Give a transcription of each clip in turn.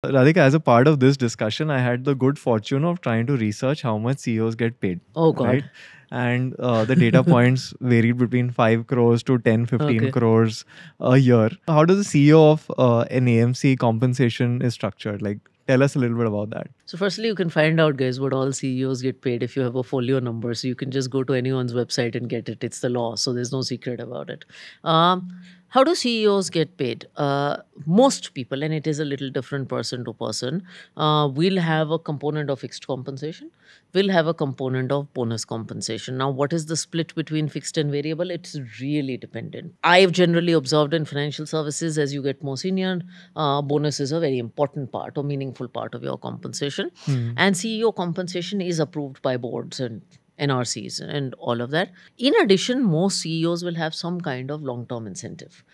Radhika, as a part of this discussion, I had the good fortune of trying to research how much CEOs get paid. Oh God. Right? And the data points varied between 5 crores to 10, 15 Okay. crores a year. How does the CEO of an AMC compensation is structured? Like, tell us a little bit about that. So firstly, you can find out, guys, what all CEOs get paid if you have a folio number. So you can just go to anyone's website and get it. It's the law, so there's no secret about it. How do CEOs get paid? Most people, and it is a little different person to person, will have a component of fixed compensation, will have a component of bonus compensation. Now, what is the split between fixed and variable? It's really dependent. I've generally observed in financial services, as you get more senior, bonus is a very important part or meaningful part of your compensation. And CEO compensation is approved by boards and NRCs and all of that. In addition, most CEOs will have some kind of long term incentive.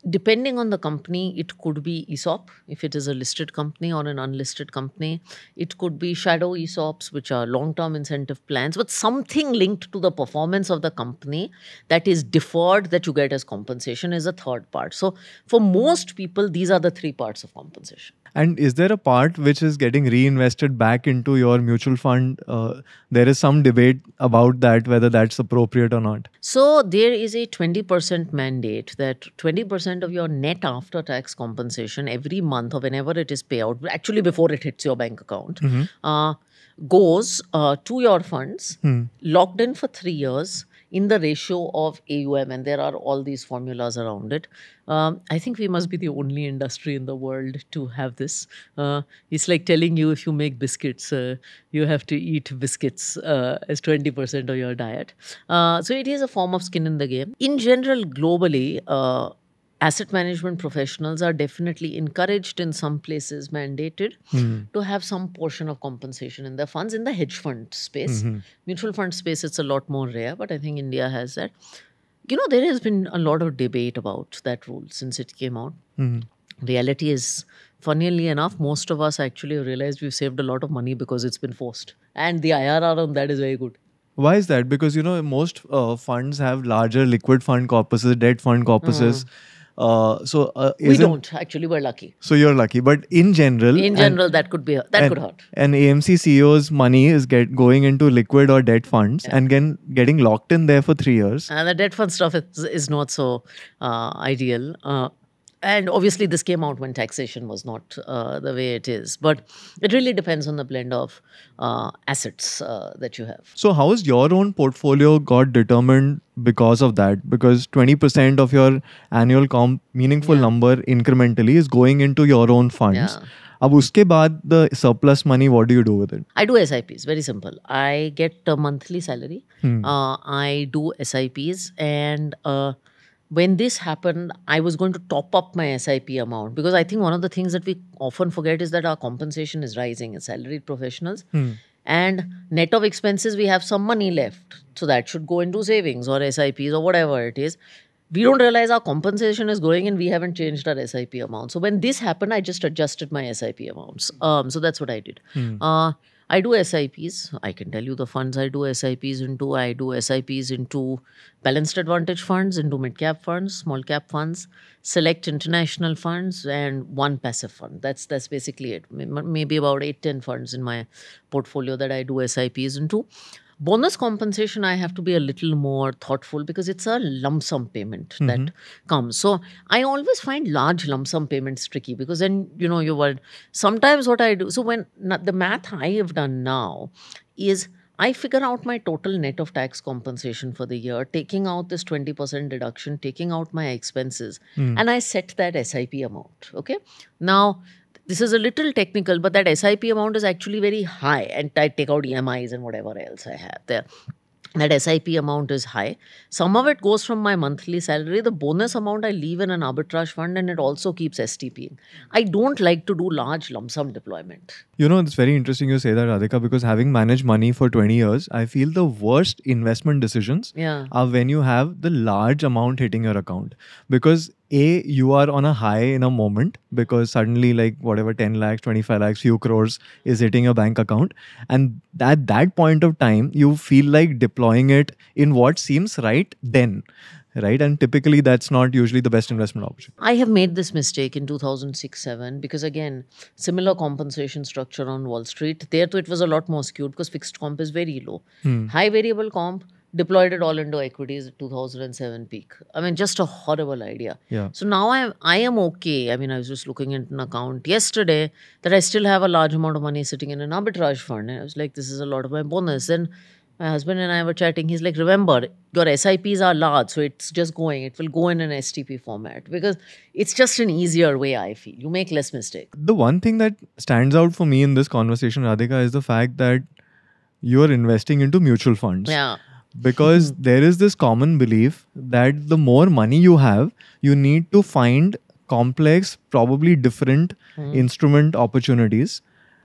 Depending on the company, it could be ESOP if it is a listed company or an unlisted company. It could be shadow ESOPs, which are long term incentive plans, but something linked to the performance of the company that is deferred that you get as compensation is a third part. So, for most people, these are the three parts of compensation. And is there a part which is getting reinvested back into your mutual fund? There is some debate about that, whether that's appropriate or not. So there is a 20% mandate that 20% of your net after tax compensation every month or whenever it is paid out, actually before it hits your bank account, goes to your funds, locked in for 3 years in the ratio of AUM, and there are all these formulas around it. I think we must be the only industry in the world to have this. It's like telling you if you make biscuits, you have to eat biscuits as 20% of your diet. So it is a form of skin in the game. In general, globally, asset management professionals are definitely encouraged, in some places mandated, to have some portion of compensation in their funds. In the hedge fund space, mutual fund space, it's a lot more rare, but I think India has that. There has been a lot of debate about that rule since it came out. Reality is, funnily enough, most of us actually realized we've saved a lot of money because it's been forced, and the IRR on that is very good. Why is that? Because, most funds have larger liquid fund corpuses, debt fund corpuses. We don't actually. We're lucky. So you're lucky, but in general, That could be that could hurt. An AMC CEO's money is going into liquid or debt funds and getting locked in there for 3 years. And the debt fund stuff is not so ideal. And obviously, this came out when taxation was not the way it is. But it really depends on the blend of assets that you have. So how is your own portfolio got determined because of that? Because 20% of your annual meaningful number incrementally is going into your own funds. अब उसके बाद the surplus money, what do you do with it? I do SIPs. Very simple. I get a monthly salary. I do SIPs, and when this happened, I was going to top up my SIP amount, because I think one of the things that we often forget is that our compensation is rising as salaried professionals. And net of expenses, we have some money left. So that should go into savings or SIPs or whatever it is. We don't realize our compensation is growing and we haven't changed our SIP amount. So when this happened, I just adjusted my SIP amounts. So that's what I did. I do SIPs. I can tell you the funds I do SIPs into. I do SIPs into balanced advantage funds, into mid-cap funds, small-cap funds, select international funds, and one passive fund. That's basically it. Maybe about 8-10 funds in my portfolio that I do SIPs into. Bonus compensation, I have to be a little more thoughtful because it's a lump sum payment that comes. So I always find large lump sum payments tricky, because then, you were sometimes what I do. So when the math I have done now is I figure out my total net of tax compensation for the year, taking out this 20% deduction, taking out my expenses, and I set that SIP amount. Okay. Now, this is a little technical, but that SIP amount is actually very high, and I take out EMIs and whatever else I have there. That SIP amount is high. Some of it goes from my monthly salary. The bonus amount I leave in an arbitrage fund, and it also keeps STPing. I don't like to do large lump sum deployment. It's very interesting you say that, Radhika, because having managed money for 20 years, I feel the worst investment decisions are when you have the large amount hitting your account. Because you are on a high in a moment, because suddenly 10 lakhs, 25 lakhs, few crores is hitting your bank account. And at that point of time, you feel like deploying it in what seems right then. right? And typically that's not usually the best investment option. I have made this mistake in 2006-7 because again, similar compensation structure on Wall Street. There too, it was a lot more skewed because fixed comp is very low. High variable comp, deployed it all into equities at 2007 peak. I mean, just a horrible idea. Yeah. So now I am okay. I mean, I was just looking at an account yesterday that I still have a large amount of money sitting in an arbitrage fund. And I was like, this is a lot of my bonus. And my husband and I were chatting. He's like, remember, your SIPs are large, so it's just going. It will go in an STP format because it's just an easier way, I feel. You make less mistakes. The one thing that stands out for me in this conversation, Radhika, is the fact that you're investing into mutual funds. Yeah. Because there is this common belief that the more money you have, you need to find complex, probably different instrument opportunities.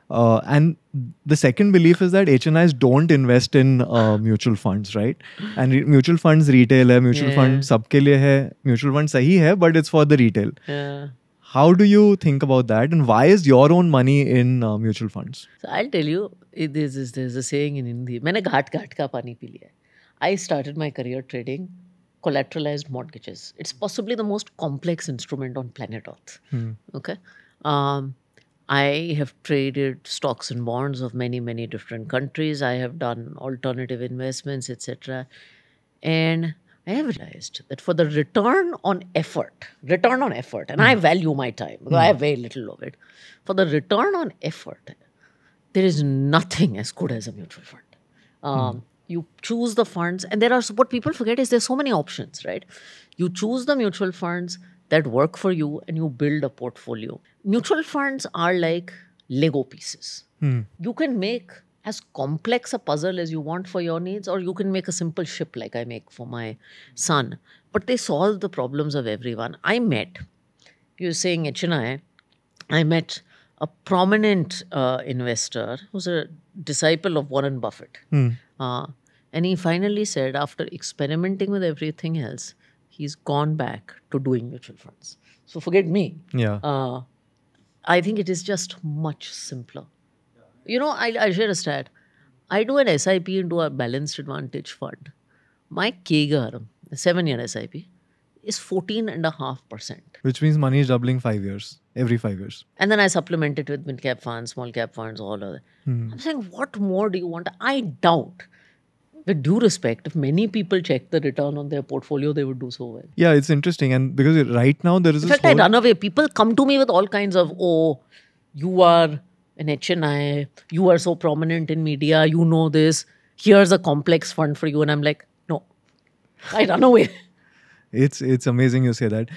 And the second belief is that HNIs don't invest in mutual funds, right? And mutual funds retail hai, mutual fund sabke liye hai, mutual fund sahi hai, but it's for the retail. Yeah. How do you think about that? And why is your own money in mutual funds? So I'll tell you, there's a saying in Hindi, मैंने घाट घाट का पानी P लिया है. I started my career trading collateralized mortgages. It's possibly the most complex instrument on planet Earth. Okay. I have traded stocks and bonds of many, many different countries. I have done alternative investments, etc. And I have realized that for the return on effort, and I value my time because I have very little of it. For the return on effort, there is nothing as good as a mutual fund. You choose the funds, and what people forget is there's so many options, right? You choose the mutual funds that work for you and you build a portfolio. Mutual funds are like Lego pieces. You can make as complex a puzzle as you want for your needs, or you can make a simple ship like I make for my son. But they solve the problems of everyone. You're saying HNI, I met a prominent investor who's a disciple of Warren Buffett. And he finally said, after experimenting with everything else, he's gone back to doing mutual funds. So forget me. Yeah. I think it is just much simpler. You know, I'll share a stat. I do an SIP into a balanced advantage fund. My KGAR, 7-year SIP, is 14.5%. Which means money is doubling every 5 years. And then I supplement it with mid-cap funds, small-cap funds, all of that. I'm saying, what more do you want? I doubt, with due respect, if many people check the return on their portfolio, they would do so well. Yeah, it's interesting. And because right now there is In fact, I run away. People come to me with all kinds of, oh, you are an HNI, you are so prominent in media, you know this, here's a complex fund for you. And I'm like, no, I run away. It's amazing you say that.